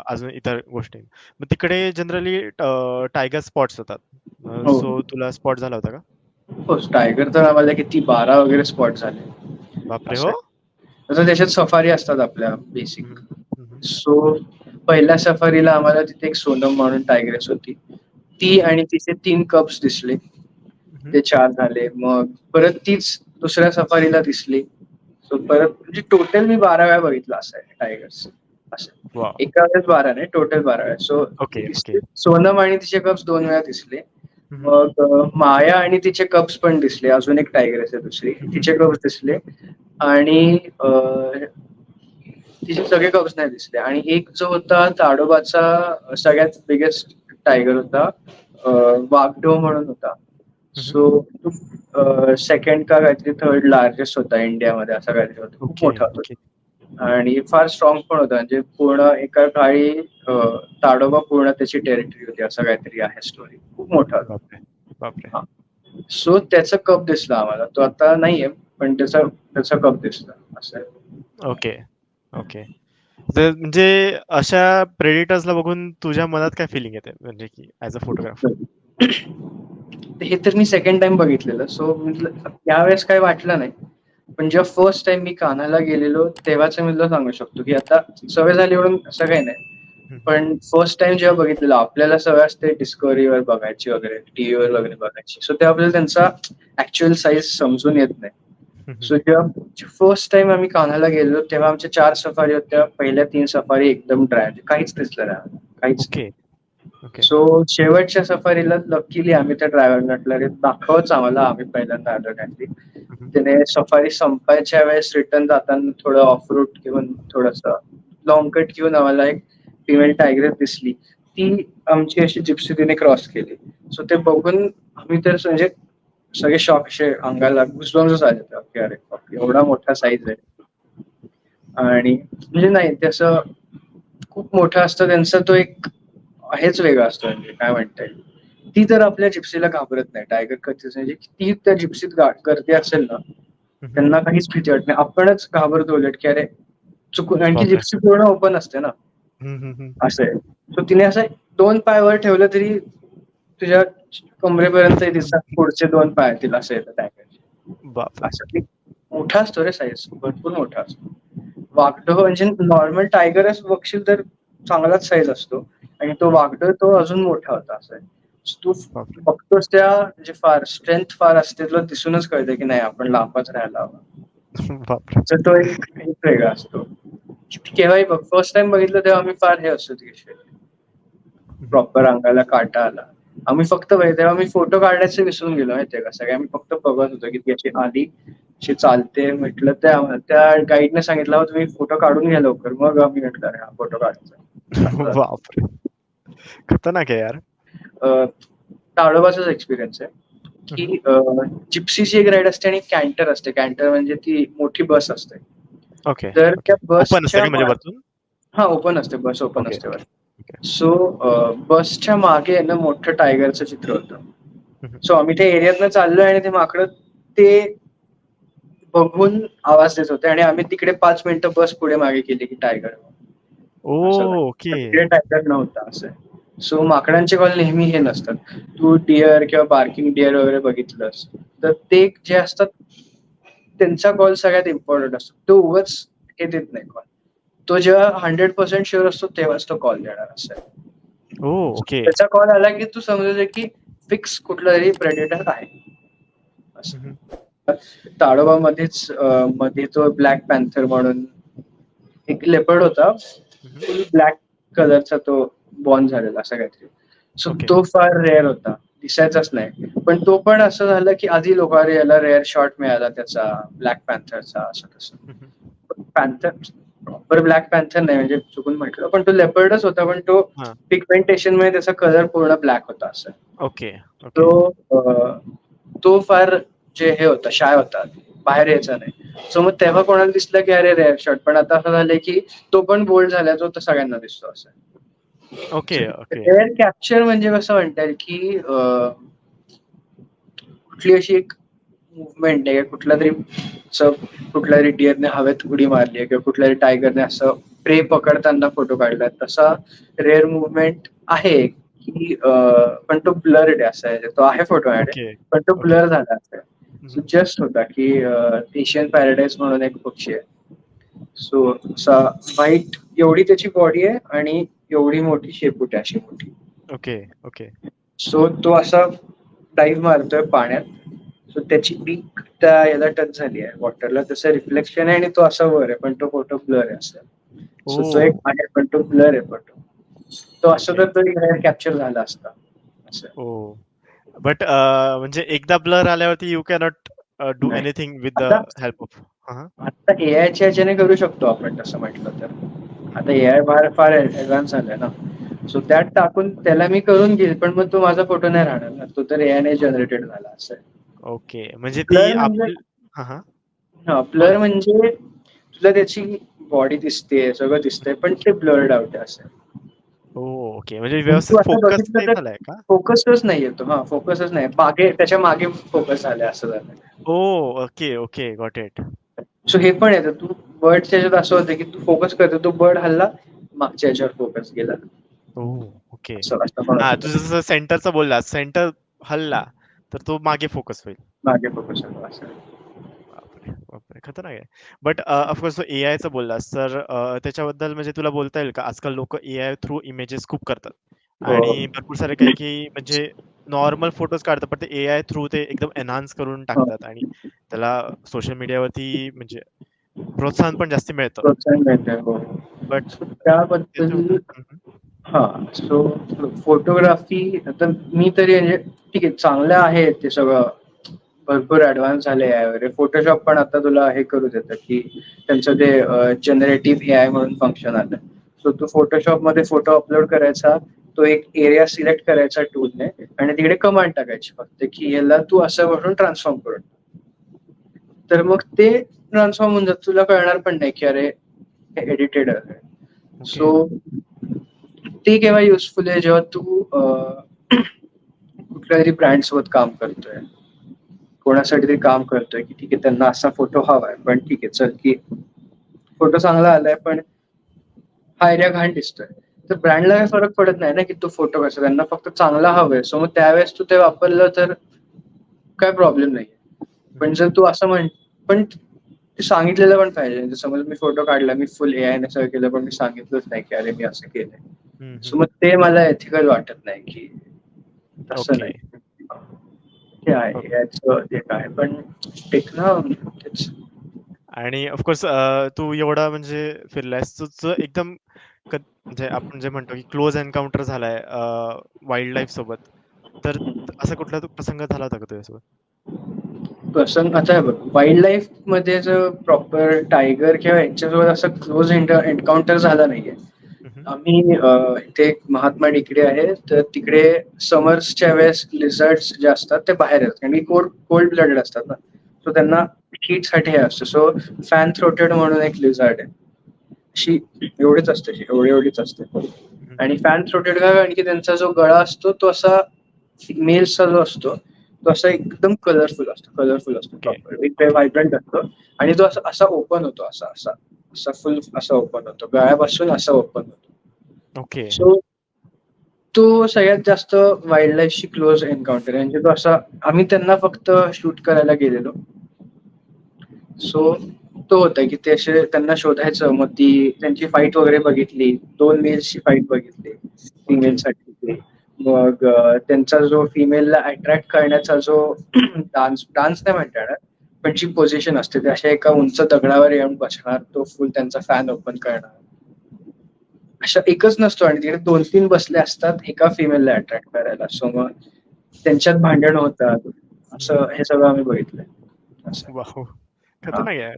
अजून इतर गोष्टी. मग तिकडे जनरली टायगर स्पॉट्स होतात. हो सो तुला स्पॉट झाला होता का? हो, टायगर तर आम्हाला किती 12 वगैरे स्पॉट झाले. बापरे! असं हो? आहे. तसं त्याच्यात सफारी असतात आपल्या हं, बेसिक. हं, हं, सो पहिल्या सफारीला आम्हाला तिथे एक सोनम म्हणून टायग्रेस होती. ती ओके. आणि तिचे 3 कप्स दिसले. हं, ते 4 झाले. मग परत तीच दुसऱ्या सफारीला दिसली. सो परत म्हणजे टोटल मी 12 वेळा बघितलं असं आहे टायगर्स. असं. वाव. एका वेळेस 12 नाही, टोटल 12 वेळा. So okay okay. सोनम आणि तिचे कप्स 2 वेळा दिसले. हम्म. मग माया आणि तिचे कप्स पण दिसले. अजून एक टायगर्स आहे दुसरी, तिचे कप्स दिसले. आणि तिचे सगळे कप्स नाही दिसले. आणि एक जो होता ताडोबाचा सगळ्यात बिगेस्ट टायगर होता, वाघडो म्हणून होता. हम्म. सो तो सेकंड का काहीतरी थर्ड लार्जेस्ट होता इंडियामध्ये, असा काहीतरी होता. खूप ओके मोठा होता ओके. आणि फार स्ट्रॉंग पण होता. म्हणजे पूर्ण एका काळी ताडोबा पूर्ण त्याची टेरिटरी होती, असं काहीतरी आहे स्टोरी. खूप मोठा होता. बापरे बापरे. हा. सो त्याचा कप दिसला आम्हाला. तो आता नाहीये, पण त्याचा कप दिसला असं आहे. Okay okay. म्हणजे अशा प्रेडिटर्सला बघून तुझ्या मनात काय फिलिंग येते, म्हणजे की ऍज अ फोटोग्राफर? हे तर मी सेकंड टाइम बघितलेलं. सो यावेळेस काही वाटलं नाही. पण जेव्हा फर्स्ट टाइम मी कान्हाला गेलेलो तेव्हाच मी तुला सांगू शकतो की आता सवय झाली म्हणून असं काही नाही. पण फर्स्ट टाइम जेव्हा बघितलेलं, आपल्याला सवय असते डिस्कव्हरीवर बघायची वगैरे, टीव्हीवर वगैरे बघायची. सो तेव्हा आपल्याला त्यांचा ऍक्च्युअल साईज समजून येत नाही. सो जेव्हा फर्स्ट टाइम आम्ही कान्हाला गेलो तेव्हा आमच्या 4 सफारी होत्या. पहिल्या 3 सफारी एकदम ड्राय, काहीच दिसलं नाही, काहीच नाही. Okay okay. सो शेवटच्या सफारीला लकीली आम्ही त्या ड्रायव्हरला म्हटलं, "अरे दाखवच आम्हाला, आम्ही पहिल्यांदा आलो घातली." त्याने सफारी संपायच्या वेळेस रिटर्न जाताना थोडं ऑफ रूट घेऊन, थोडंसं लॉंग कट घेऊन आम्हाला एक फिमेल टायगर दिसली. ती आमची अशी जिप्सी तिने क्रॉस केली. सो ते बघून आम्ही तर म्हणजे सगळे शॉक, असे अंगाला गुजबम्स आले होते, की अरे बापरे, एवढा मोठा साईज आहे. आणि म्हणजे नाही, त्याचं खूप मोठा असतं त्यांचा तो एक हेच वेगळा असतो. म्हणजे काय म्हणता येईल, ती तर आपल्या जिप्सीला घाबरत नाही टायगर कधीच. म्हणजे ती त्या जिप्सीत गर्दी असेल ना, त्यांना काहीच भीती वाटत नाही. आपणच घाबरतो उलट, की अरे चुकून. आणि ती बापरे. जिप्सी पूर्ण ओपन असते ना, असं आहे. सो तिने असं 2 पाय वर ठेवलं तरी तुझ्या कमरेपर्यंत तिचा पुढचे 2 पाय तिला असं येतं टायगरचे. बापरे. असं ती मोठा असतो रे साईज, भरपूर मोठा असतो. वाघडो म्हणजे नॉर्मल टायगरच बघशील तर चांगलाच साईज असतो. आणि तो वाघडो तो अजून मोठा होता. असं आहे. तू बापरे. बघतोस त्या म्हणजे फार स्ट्रेंथ फार असते, तुला दिसूनच कळतं की नाही, आपण लांबच राहायला हवं. बापरे. तर तो एक वेगळा असतो. केव्हाही बघ, फर्स्ट टाइम बघितलं तेव्हा आम्ही फार हे असतो, प्रॉपर अंगाला काटा आला. आम्ही फक्त तेव्हा मी फोटो काढायचे विसरून गेलो माहितीये का. सगळे आम्ही फक्त बघत होतो की ती अशी आली, अशी चालते. म्हटलं त्या गाईडने सांगितलं, तुम्ही फोटो काढून घ्या लवकर. मग आम्ही म्हटलं अरे हा फोटो काढायचा. बापरे. खतरनाक आहे यार. ताडोबाचाच एक्सपिरियन्स आहे की जिप्सीची एक राईड असते आणि कॅन्टर असते. कॅन्टर म्हणजे ती मोठी बस असते. ओके तर ओके. त्या ओपन असते बसच्या का म्हणजे वरतून? हा, ओपन असते, बस ओपन ओके असते वर. ओके. सो बसच्या मागे ना मोठं टायगरचं चित्र होतं. सो आम्ही त्या एरियातनं चाललोय आणि ते माकडं ते बघून आवाज देत होते आणि आम्ही तिकडे 5 मिनिटं बस पुढे मागे केली की टायगर. असं ओके. तिकडे टायगर नव्हता. असं. सो माकडांचे कॉल नेहमी हे नसतात. तू डिअर किंवा बार्किंग डिअर वगैरे बघितलंस तर ते जे असतात त्यांचा कॉल सगळ्यात इम्पॉर्टंट असतो. तो उगाच हे देत नाही कॉल. तो जेव्हा 100% शुअर असतो तेव्हाच तो कॉल देणार. असं आहे. ओके. त्याचा कॉल आला की तू समजायचं की फिक्स कुठला तरी प्रेडेटर आहे. असं. ताडोबामध्येच मध्ये तो ब्लॅक पॅन्थर म्हणून एक लेपर्ड होता, फुल ब्लॅक कलरचा, तो बॉर्न झालेला असं काहीतरी. So okay. तो फार रेअर होता, दिसायचाच नाही. पण तो पण असं झालं की आधी लोक, अरे याला रेअर शॉट मिळाला त्याचा ब्लॅक पॅन्थरचा, असं तसं. पॅन्थर प्रॉपर ब्लॅक पॅन्थर नाही, म्हणजे चुकून म्हटलं, पण तो लेपर्डच होता. पण तो पिगमेंटेशन मध्ये त्याचा कलर पूर्ण ब्लॅक होता. असं. Okay okay. तो फार जे हे होता, शाय होता, बाहेर यायचा नाही. सो मग तेव्हा कोणाला दिसलं की अरे रेअर शॉट. पण आता असं झालंय की तो पण बोल्ड झाला, तो तर सगळ्यांना दिसतो. असं. Okay okay. रेअर कॅप्चर म्हणजे कसं म्हणता येईल की कुठली अशी एक मुवमेंट आहे, कुठला तरी डिअरने हवेत उडी मारली आहे किंवा कुठल्या तरी टायगरने असं प्रे पकडताना फोटो काढलाय, तसा रेअर मुवमेंट आहे की पण तो ब्लर्ड आहे. असा आहे, तो आहे फोटो मध्ये ओके पण तो ओके. ब्लर झाला. सो जस्ट होता की एशियन पॅराडाईज म्हणून एक पक्षी आहे. सो असा व्हाईट, एवढी त्याची बॉडी आहे आणि एवढी मोठी शेपूट आहे, अशी मोठी. Okay okay. सो तो असा डाईव्ह मारतोय पाण्यात. सो त्याची बीक त्या याला टच झाली आहे वॉटरला, तसं रिफ्लेक्शन आहे आणि तो असा वर आहे, पण तो फोटो ब्लर आहे. असं सो तो एक ओ आहे, पण तो ब्लर आहे. पण तो असं ओके तर तो कॅप्चर झाला असता असं. ओ बट म्हणजे एकदा ब्लर आल्यावरती यू कॅनॉट डू नाही एनिथिंग विथ द आता हेल्प ऑफ आता एआयच्या ह्याच्याने करू शकतो आपण तसं म्हटलं तर. आता एआय फार फार ऍडव्हान्स झालाय ना. सो त्यात टाकून त्याला मी करून घेईल, पण मग तो माझा फोटो नाही राहणार ना, तो तर एआयने जनरेटेड झाला असं आहे. ओके म्हणजे ती ब्लर म्हणजे आपली हा हा हा बोला ब्लर म्हणजे तुला त्याची बॉडी दिसते, सगळं दिसतंय, पण ते ब्लर्ड आउट आहे असं. ओ ओके म्हणजे पण व्यवस्थित तू आता फोकस बघितलं नाही तर झालाय का फोकसच नाही येतो. हा फोकसच नाही, मागे त्याच्या मागे फोकस झालाय असं झालं. Oh okay okay got it so हे पण येतं, तू बर्डच्या याच्यात असं होतं की तू फोकस करतो, तो बर्ड हल्ला, मागच्या याच्यावर फोकस गेला, ओ ओके असं असं पण हा होतं. तू जसं सेंटरचा बोललास सेंटर हलला तर तो मागे फोकस होईल मागे फोकस आला असं. बापरे बापरे खतरनाक आहे बट ऑफकोर्स ए आयचं बोललास तर त्याच्याबद्दल म्हणजे तुला बोलता येईल का आजकाल लोक ए आय थ्रू इमेजेस खूप करतात हो. आणि भरपूर सारे काही काही म्हणजे नॉर्मल फोटोज काढतात पण ते ए आय थ्रू ते एकदम एनहान्स करून हो. टाकतात आणि त्याला सोशल मीडियावरती म्हणजे प्रोत्साहन पण जास्त मिळतं प्रोत्साहन मिळतंय. हो. बट सो त्याबद्दल हा, सो फोटोग्राफी आता मी तरी म्हणजे ठीक आहे, चांगलं आहे ते सगळं, भरपूर ऍडव्हान्स झाले आहे वगैरे. फोटोशॉप पण आता तुला हे करू देतं की त्यांचं ते जनरेटिव्ह एआय म्हणून फंक्शन आलं. सो तू फोटोशॉप मध्ये फोटो अपलोड करायचा, तो एक एरिया सिलेक्ट करायचा टूलने आणि तिकडे कमांड टाकायची फक्त की याला तू असं म्हणून ट्रान्सफॉर्म करून, तर मग ते ट्रान्सफॉर्म होऊन जात, तुला कळणार पण नाही की अरे हे एडिटेड आहे. ओके सो ते केव्हा युजफुल आहे, जेव्हा तू कुठल्या तरी ब्रँड सोबत काम करतोय, कोणासाठी तरी काम करतोय की ठीक आहे त्यांना असा फोटो हवाय, पण ठीक आहे चल की फोटो चांगला आलाय पण हा एरिया घाण दिसतोय, तर ब्रँडला काही फरक पडत नाही ना की तो फोटो कसा, त्यांना फक्त चांगला हवंय. सो मग त्यावेळेस तू ते वापरलं तर काय प्रॉब्लेम नाही. पण जर तू असं पण ते सांगितलेलं पण पाहिजे. समज मी फोटो काढला, मी फुल एआय ने सगळं केलं, पण मी सांगितलंच नाही की अरे मी असं केलंय. सो मग ते मला एथिकल वाटत नाही की तसं ओके नाही. ते आहे याचं ते काय, पण टेक्नो तेच. आणि ऑफकोर्स तू एवढा म्हणजे फिरलायस तुझं एकदम म्हणजे आपण जे म्हणतो की क्लोज एन्काउंटर झालाय वाईल्ड लाईफ सोबत तर असा कुठला तो प्रसंग झाला होता का तुझ्यासोबत प्रसंग आता बघ, वाईल्ड लाईफ मध्ये जर प्रॉपर टायगर किंवा यांच्यासोबत असं क्लोज एन्काउंटर झाला नाहीये. हम्म, आम्ही इथे एक महात्मा टेकडी आहे, तर तिकडे समर्सच्या वेळेस लिझर्ड्स जे असतात ते बाहेर येतात आणि कोल्ड ब्लडेड असतात ना, सो त्यांना हीट साठी हे असतं. सो फॅन थ्रोटेड म्हणून एक लिझर्ड आहे, अशी एवढीच असते, एवढीच असते. हम्म, आणि फॅन थ्रोटेड का, कारण की त्यांचा जो गळा असतो तो असा मेल्सचा जो असतो तो असा एकदम कलरफुल असतो ओके प्रॉपर ओके व्हायब्रंट असतो. आणि तो असा असा ओपन होतो, असा असा असा फुल असा ओपन होतो, गळ्यापासून असा ओपन होतो. ओके सो तो सगळ्यात जास्त वाईल्ड लाईफशी क्लोज एन्काउंटर म्हणजे तो असा, आम्ही त्यांना फक्त शूट करायला गेलेलो. सो तो होता की ते असे त्यांना शोधायचं, मग ती त्यांची फाईट वगैरे बघितली, 2 मेल्सची फाईट बघितली ओके फिमेलसाठी. मग त्यांचा जो फिमेलला अट्रॅक्ट करण्याचा जो डान्स नाही म्हणता येणार, पण जी पोझिशन असते ते अशा एका उंच दगडावर येऊन बसणार, तो फुल त्यांचा फॅन ओपन करणार, अशा एकच नसतो आणि तिकडे 2-3 बसले असतात एका फिमेलला अट्रॅक्ट करायला. सो मग त्यांच्यात भांडण होतात, असं हे सगळं आम्ही बघितलंय. असं वाव हा, खतरनाक आहे यार.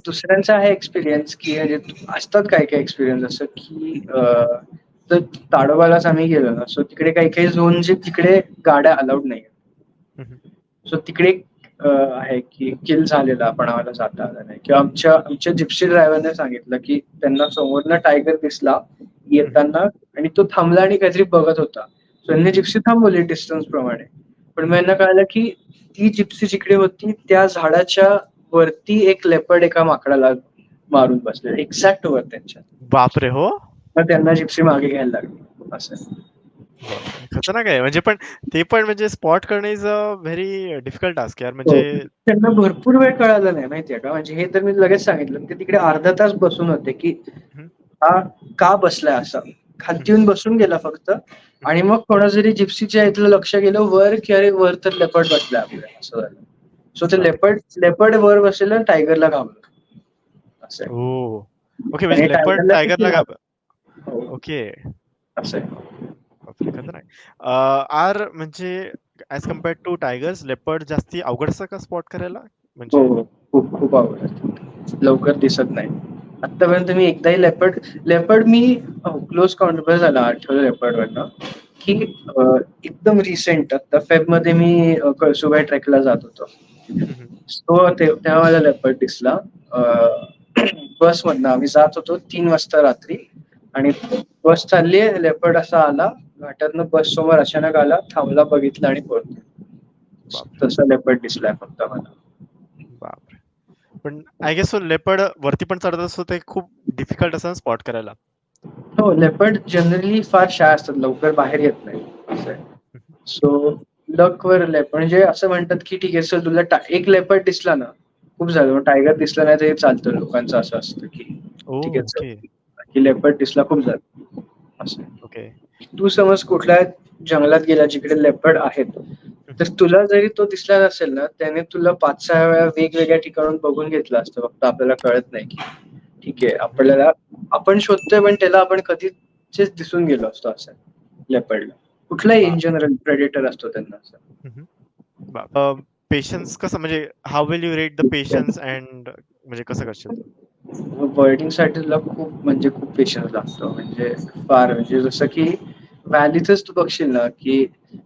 दुसऱ्यांचा आहे एक्सपिरियन्स की म्हणजे असतात काय काय एक्सपिरियन्स असं की तर ताडोबालाच आम्ही गेलो ना, सो तिकडे काही काही झोन जे तिकडे गाड्या अलाउड नाही. हम्म, सो तिकडे आहे की किल झालेला पण आम्हाला जाता आलं नाही, किंवा आमच्या जिप्सी ड्रायव्हरने सांगितलं की त्यांना समोरनं टायगर दिसला हम्म, येताना आणि तो थांबला आणि काहीतरी बघत होता. सो त्यांनी जिप्सी थांबवली डिस्टन्स प्रमाणे, पण मग यांना कळलं की ती जिप्सी जिकडे होती त्या झाडाच्या वरती एक लेपर्ड एका माकडाला मारून बसले एक्झॅक्ट वर त्यांच्या. बापरे हो मग त्यांना जिप्सी मागे घ्यायला लागली असं. बापरे खतरनाक आहे म्हणजे पण ते पण म्हणजे स्पॉट करणं is a very difficult task यार हो, म्हणजे त्यांना भरपूर वेळ कळालं नाही माहितीये का, म्हणजे हे तर मी लगेच सांगितलं ते तिकडे अर्धा तास बसून होते की हम्म, हा का बसलाय असा, खालती येऊन बसून गेला फक्त. आणि मग कोणातरी जिप्सीच्या इथलं लक्ष गेलं वर की अरे वर तर लेपर्ड बसलाय आपल्या, असं झालं. सो ते बापरे लेपर्ड वर बसलेलं टायगरला घाबरलं असं आहे. ओ ओके, आणि म्हणजे लेपर्ड टायगरला किती टायगरला लांब? हो, ओके. असं आहे. बापरे, खतरनाक. आर म्हणजे as compared to tigers, leopard जास्ती अवघड असतं का स्पॉट करायला? हो, म्हणजे हो. खूप खूप आवडतात. लवकर दिसत नाही. आत्तापर्यंत मी एकदाही लेपर्ड लेपर्ड मी क्लोज कॉन्टॅक्ट झाला आठवलं लेपर्डवरनं, की एकदम रिसेंट आता फेबमध्ये मी कळसुबाई ट्रेकला जात होतो. हं, हं. सो तेव्हा मला लेपर्ड दिसला. बसमधनं आम्ही जात होतो 3 वाजता रात्री आणि बस चालली आहे, लेपर्ड असा आला घाटातनं बस समोर अचानक आला, थांबला, बघितला आणि पळतो. बापरे, तसा लेपर्ड दिसलाय फक्त मला. बापरे! पण आय गेस सो लेपर्ड वरती पण चढत असतो ते खूप डिफिकल्ट असतं स्पॉट करायला. हो, लेपर्ड जनरली फार शाय असतात, लवकर बाहेर येत नाही असं आहे. हं, हं. सो लकवर लेपर्ड म्हणजे असं म्हणतात की ठीक आहे सर तुला एक लेपर्ड दिसला ना खूप झालं, मग टायगर दिसला नाही तरी चालतं, लोकांचं असं असतं की ठीक ओह! आहे चल, ओके, की लेपर्ड दिसला खूप झालं असं आहे. ओके. तू समज कुठल्या जंगलात गेला जिकडे लेपर्ड आहेत, हं, तर हं. तुला जरी तो दिसला नसेल ना, त्याने तुला 5-6 वेळा वेगवेगळ्या ठिकाणून बघून घेतलं असतं, फक्त आपल्याला कळत नाही की ठीक आहे हं, हं. आपल्याला आपण शोधतोय पण त्याला आपण कधीच दिसून गेलो असतो असं लेपर्डला. कुठलाही इन बापरे! जनरल प्रेडेटर असतो त्यांना असं. हं, हं. पेशन्स कसं म्हणजे how will you rate the patience and म्हणजे कसं करशील तू? बर्डिंगसाठी तुला खूप म्हणजे खूप पेशन्स लागतो. म्हणजे फार म्हणजे जसं की व्हॅलीतच तू बघशील ना, की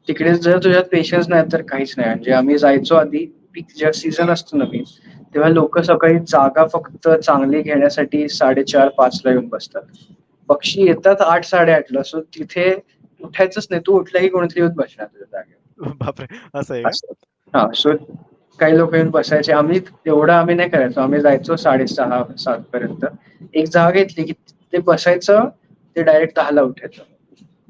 तिकडे जर तुझ्यात पेशन्स नाही तर काहीच नाही. म्हणजे आम्ही जायचो आधी पीक जेव्हा सीझन असतो नवीन, तेव्हा लोकं सकाळी जागा फक्त चांगली घेण्यासाठी 4:30-5 ला येऊन बसतात. पक्षी येतात 8-8:30 ला. सो तिथे उठायचंच नाही. तू उठला की कोणीतरी येऊन बसणार तुझ्या जागेवर. बापरे! असं आहे का? असं. हां, सो काही लोकं येऊन बसायचे. एवढं नाही करायचो. आम्ही जायचो 6:30-7 पर्यंत. एक जागा घेतली की ते बसायचं, ते डायरेक्ट 10 ला उठायचं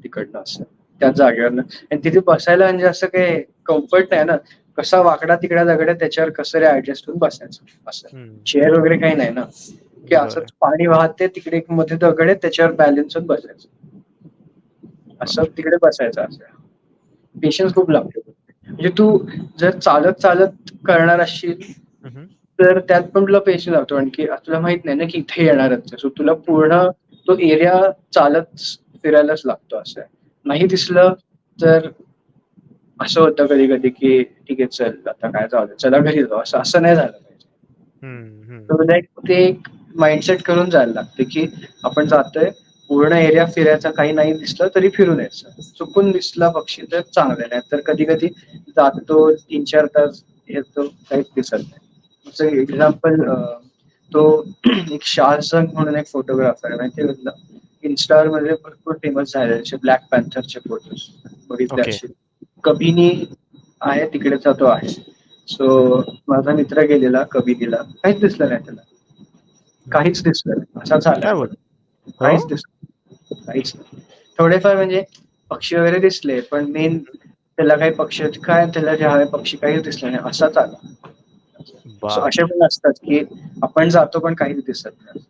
तिकडनं असं त्याच जागेवरनं. आणि तिथे बसायला म्हणजे असं काही कम्फर्ट नाही ना. कसा वाकडा-तिकडा दगड आहे त्याच्यावर कसं तरी ॲडजस्ट होऊन बसायचं असं. हं. चेअर वगैरे काही नाही ना, की बरं. असंच पाणी वाहते तिकडे एक मध्ये दगड आहे त्याच्यावर बॅलन्स होऊन बसायचं. असं बापरे! तिकडे बसायचं असं. पेशन्स खूप लागतो. म्हणजे तू जर चालत करणार असशील, हं, हं. तर त्यात पण तुला पेशन्स लागतो. आणखी तुला माहित नाही ना, की इथे येणारच आहे. सो तुला हं, हं. पूर्ण तो एरिया चालत फिरायलाच लागतो असं आहे. नाही दिसलं तर असं होतं कधी-कधी, की ठीक आहे चल आता काय जाऊ दे. चला घरी जाऊ. असं असं नाही झालं पाहिजे. हं, हं. तर ते एक माइंडसेट करून जायला लागते, की आपण जातोय, पूर्ण एरिया फिरायचा, काही नाही दिसलं तरी फिरून यायचं. चुकून दिसला पक्षी तर चांगलं, नाहीतर कधी-कधी जातो 3-4 तास येतो, काहीच दिसत नाही. जसं एक्झाम्पल तो एक शाहजंग म्हणून एक फोटोग्राफर आहे माहिती आहे तुला? Instaवरमध्ये भरपूर फेमस झाले असे ब्लॅक पॅन्थरचे फोटोज बघितले ओके. असशील. कबिनी आहे तिकडेचा तो आहे. हं, हं. सो माझा मित्र गेलेला कबिनीला. काहीच दिसलं नाही त्याला. हं, हं. काहीच दिसलं नाही. असा झालाय काय बघ. बोलता? हो? काहीच दिसलं काहीच नाही. थोडेफार म्हणजे पक्षी वगैरे दिसले, पण मेन त्याला काही पक्षी काय त्याला जे हवे पक्षी काहीच दिसले नाही. असाच आला. सो असे बापरे! पण असतात, की आपण जातो पण काहीच दिसत नाही.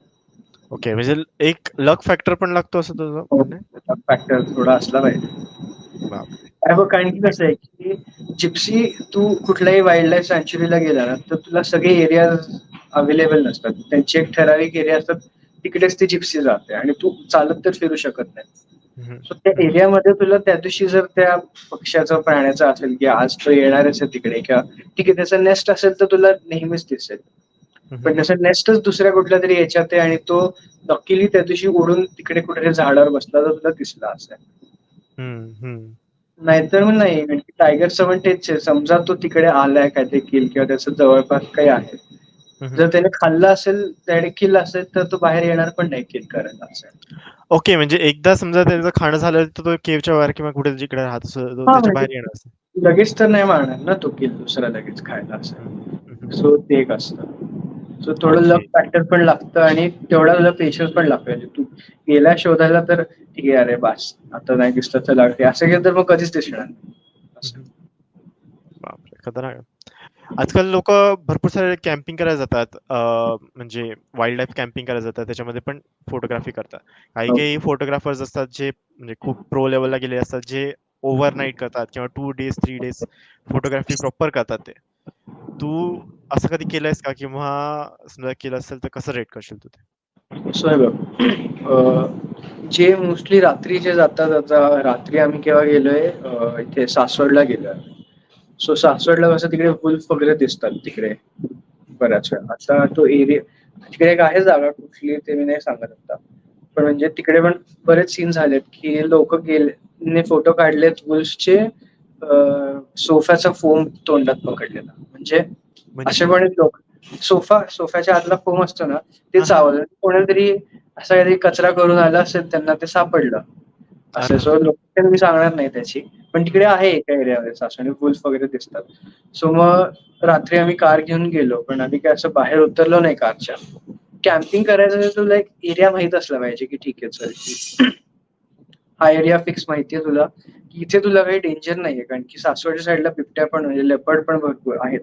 ओके, म्हणजे एक लक फॅक्टर पण लागतो असं तुझं हो, म्हणणं आहे? फॅक्टर थोडा असला पाहिजे. बापरे! काय बघ कारण की कसं आहे, की जिप्सी तू कुठल्याही वाईल्ड लाईफ सँच्युरीला गेला ना, तर तुला सगळे एरियाज अवेलेबल नसतात. त्यांची एक ठराविक एरिया असतात, तिकडेच ती जिप्सी जाते आणि तू चालत तर फिरू शकत नाही. हं, हं. सो त्या हं, हं. एरियामध्ये तुला त्या दिवशी जर त्या पक्ष्याचा, प्राण्याचा असेल, की आज तो येणारच आहे तिकडे किंवा ठीक आहे त्याचा नेस्ट असेल तर तुला नेहमीच दिसेल. हं, पण हं. त्याचा नेस्टच दुसऱ्या कुठल्यातरी याच्यात आहे आणि तो लकीली त्या दिवशी उडून तिकडे कुठेतरी झाडावर बसला तर तुला दिसला असं आहे. हं, हं. नाहीतर मग नाही म्हणजे टायगरचं पण तेच आहे. समजा तो तिकडे आलाय काहीतरी किल किंवा त्याचं जवळपास काही आहे. हं, हं. जर त्याने खाल्लं असेल, त्याने किल असेल तर तो बाहेर येणार पण नाही किल करायला असं आहे. ओके, म्हणजे एकदा समजा त्याचं खाणं झालं तर तो केव्हच्या बाहेर किंवा कुठे जिकडे राहत असेल तो हां, त्याच्या म्हणजे बाहेर येणार असं. लगेच तर नाही मारणार ना तो किल दुसरा लगेच खायला हं, असं. हं, हं. सो ते एक असतं. सो थोडं लक ओके. फॅक्टर पण लागतं आणि तेवढा तुला पेशन्स पण लागतो. म्हणजे तू गेला शोधायला तर ठीक आहे, अरे बास आता नाही दिसलं चला असं केलं तर मग कधीच दिसणार नाही. हं, असं. हं. बापरे! खतरनाक आहे. आजकाल लोकं भरपूर सारे कॅम्पिंग करायला जातात. म्हणजे वाईल्ड लाईफ कॅम्पिंग करायला जातात. त्याच्यामध्ये पण फोटोग्राफी करतात. हो. काही-काही फोटोग्राफर्स असतात जे म्हणजे खूप प्रो लेव्हलला गेलेले असतात, जे ओव्हरनाईट करतात किंवा 2 डेज, 3 डेज फोटोग्राफी प्रॉपर करतात ते. तू असं कधी केलंयस का? किंवा समजा केलं असेल तर कसं रेट करशील तू ते? असं आहे बघ, जे मोस्टली रात्री जे जातात, आता रात्री आम्ही केव्हा गेलोय, इथे सासवडला गेलोय. सो सासवडला कसं तिकडे वुल्फ वगैरे दिसतात तिकडे बऱ्याच वेळा. आता तो एरिया तिकडे एक आहे जागा, कुठली ते मी नाही सांगत आता. पण म्हणजे तिकडे पण बरेच सीन झालेत की लोक गेले फोटो काढलेत वुल्फचे, सोफ्याचा फोम तोंडात पकडलेला. म्हणजे म्हणजे? असे पण लोक, सोफ्याच्या आतला फोम असतो ना, ते हां, हां. चावलं. कोणीतरी असा काहीतरी कचरा करून आला असेल, त्यांना ते सापडलं असे. अरे! सो लोकेशन मी सांगणार नाही त्याची, पण हं, तिकडे हं. आहे एका एरियामध्ये सासवड वुल्फ वगैरे दिसतात. सो मग रात्री आम्ही कार घेऊन गेलो, पण आम्ही काय असं बाहेर उतरलो नाही कारच्या. कॅम्पिंग करायचं असेल तुला एक एरिया माहित असला पाहिजे की ठीक आहे चल, हा एरिया फिक्स माहितीये तुला की इथे तुला काही डेंजर नाहीये, कारण की सासवडच्या साईडला बिबट्या पण म्हणजे लेपर्ड पण भरपूर आहेत,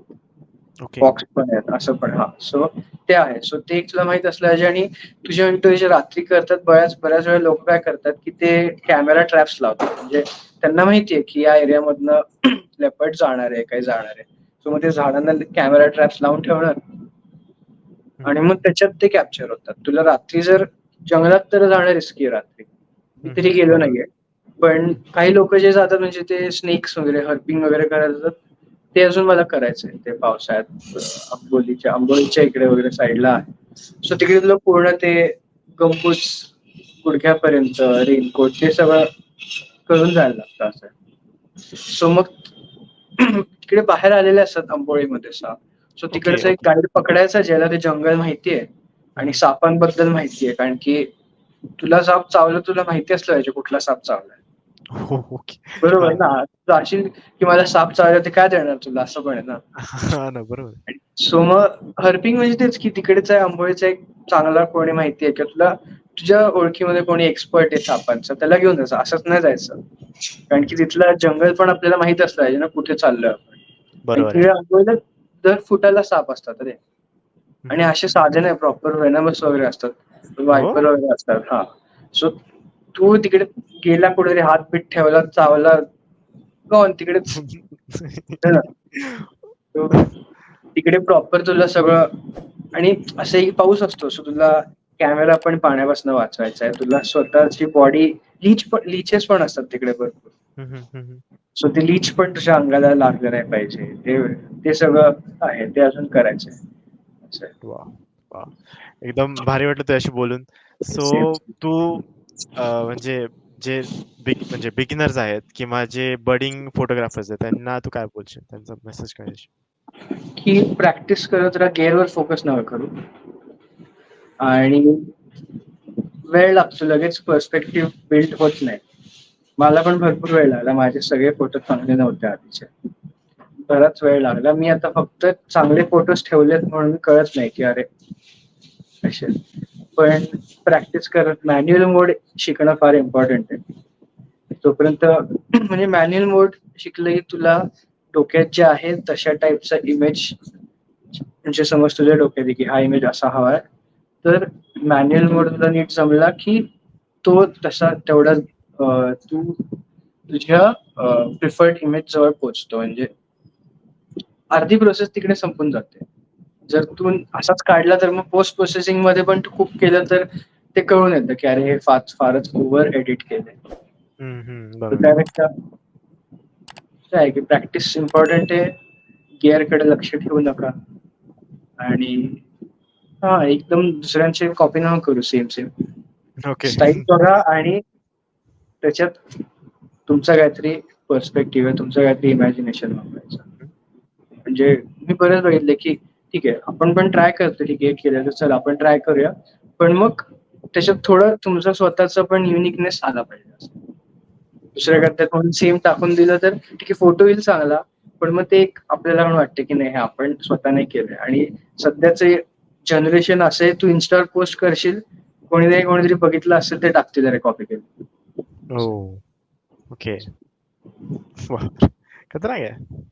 ओके. फॉक्स पण आहेत असं पण. हा, सो ते आहे. सो ते एक तुला माहित असलं पाहिजे. आणि तुझे रात्री करतात, बऱ्याच बऱ्याच वेळा लोक काय करतात की ते कॅमेरा ट्रॅप्स लावतात. म्हणजे त्यांना माहितीये की या एरियामधनं लेपर्ड जाणार आहे, काही जाणार आहे. सो मग ते झाडांना कॅमेरा ट्रॅप्स लावून ठेवणार हं, आणि हं. मग त्याच्यात ते कॅप्चर होतात. तुला रात्री जर जंगलात तर जाणं रिस्की आहे रात्री. मी हं, तरी हं. गेलो बरोबर. नाहीये. पण हं. काही लोक जे जातात म्हणजे ते स्नेक्स वगैरे हर्पिंग वगैरे करायला जातात, ते अजून मला करायचंय ते पावसाळ्यात. आंबोलीच्या इकडे वगैरे साईडला आहे. सो हं, हं. तिकडे तुला पूर्ण ते गंबूज गुडघ्यापर्यंत रेनकोट ते सगळं करून जायला लागतं असं. सो मग तिकडे बाहेर आलेले असतात आंबोळीमध्ये साप. सो ओके, तिकडचा एक ओके. गाईड पकडायचा ज्याला ते जंगल माहितीये हं, आणि हं. सापांबद्दल माहितीये, कारण की तुला साप चावलं, तुला माहिती असलं पाहिजे कुठला साप चावलाय. हो, ओके. बरोबर हां. ना? जाशील की मला साप चावला ते काय देणार तुला, असं पण आहे ना. हां ना, बरोबर. सो मग हर्पिंग म्हणजे तेच की तिकडेच आहे आंबोळीचा एक चांगला कोणी माहिती आहे किंवा तुला तुझ्या ओळखीमध्ये कोणी एक्सपर्ट आहे सापांचा, त्याला घेऊन जायचं. असंच नाही जायचं, कारण की तिथलं जंगल पण आपल्याला माहित असलं पाहिजे ना कुठे चाललोय आपण. आणि बरोबर आहे. तिकडे आंबोलीला दर फुटाला साप असतात रे. हं, आणि हं. असे साधे नाही, प्रॉपर वेनमस वगैरे असतात, हो? वायपर वगैरे असतात. हा, सो तू तिकडे गेला कुठेतरी हात बीत ठेवला, चावला, गॉन तिकडेच है ना. So, तिकडे प्रॉपर तुला सगळं. आणि असंही पाऊस असतो, सो तुला कॅमेरा पण पाण्यापासून वाचवायचा आहे. तुला स्वतःची बॉडी, लीचेस पण असतात तिकडे भरपूर. हं, हं, हं, हं. सो ते लीच पण तुझ्या अंगाला लागलं नाही पाहिजे. ते सगळं आहे, ते अजून करायचंय असं आहे. वाह! वाह! एकदम भारी वाटलं तुझ्याशी बोलून. So same. तू म्हणजे जे म्हणजे बिगिनर्स आहेत किंवा जे बडिंग फोटोग्राफर्स आहेत, त्यांना तू काय बोलशील? त्यांचा मेसेज काय देशील? की प्रॅक्टिस करत राहा, गेअरवर फोकस नका करू. आणि वेळ लागतो, लगेच पर्स्पेक्टिव्ह बिल्ड होत नाही. मला पण भरपूर वेळ लागला, माझे सगळे फोटो चांगले नव्हते आधीचे, बराच वेळ लागला. मी आता फक्त चांगले फोटोज ठेवलेत म्हणून कळत नाही की अरे असे. पण प्रॅक्टिस करत मॅन्युअल मोड शिकणं फार इम्पॉर्टंट आहे. तोपर्यंत म्हणजे मॅन्युअल मोड शिकलं की तुला डोक्यात जे आहे तशा टाईपचा इमेज, म्हणजे समज तुझ्या डोक्यात आहे की हा इमेज असा हवा आहे, तर मॅन्युअल मोड तुला नीट जमला की तो तसा तेवढा तू तुझ्या प्रिफर्ड इमेज जवळ पोहोचतो. म्हणजे अर्धी प्रोसेस तिकडे संपून जाते. जर तू असाच काढला तर मग पोस्ट प्रोसेसिंग मध्ये पण तू खूप केलं तर ते कळून येतं की अरे हे फारच ओव्हर एडिट केलंय. हं, हं. तर बरोबर. त्यापेक्षा काय आहे की प्रॅक्टिस इम्पॉर्टंट आहे. गिअरकडे लक्ष ठेवू नका. आणि हा, एकदम दुसऱ्यांची कॉपी नका करू, सेम सेम ओके. स्टाईल बघा आणि त्याच्यात तुमचा काहीतरी पर्स्पेक्टिव्ह आहे, तुमचं काहीतरी इमॅजिनेशन वापरायचं. म्हणजे मी बरेच बघितले की ठीक आहे आपण पण ट्राय करतो, ठीक आहे केलं तर चल आपण ट्राय करूया, पण मग त्याच्यात थोडं तुमचा स्वतःचा पण युनिकनेस आला पाहिजे. बरोबर. दुसऱ्याकडे कोण सेम टाकून दिलं तर ठीक आहे, फोटो येईल चांगला, पण मग ते एक आपल्याला पण वाटतं की नाही हे आपण स्वतः नाही केलंय. आणि सध्याचे जनरेशन असे, तू इन्स्टावर पोस्ट करशील, कोणीतरी बघितलं असेल ते टाकतील अरे कॉपी केली. ओह! ओके. वाह! खतरनाक आहे.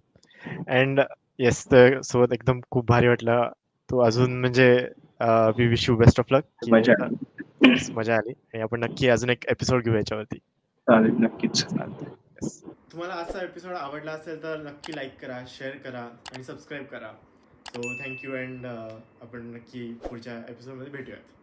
अँड येस, तर सोबत एकदम खूप भारी वाटलं. तू अजून म्हणजे we wish you best of luck की मजा येस, मजा आली आणि आपण नक्की अजून एक एपिसोड घेऊ याच्यावरती. चालेल, नक्कीच. चालतंय. येस. तुम्हाला आजचा एपिसोड आवडला असेल तर नक्की लाईक करा, शेअर करा आणि सबस्क्राईब करा. सो थँक्यू अँड आपण नक्की पुढच्या एपिसोडमध्ये भेटूयात.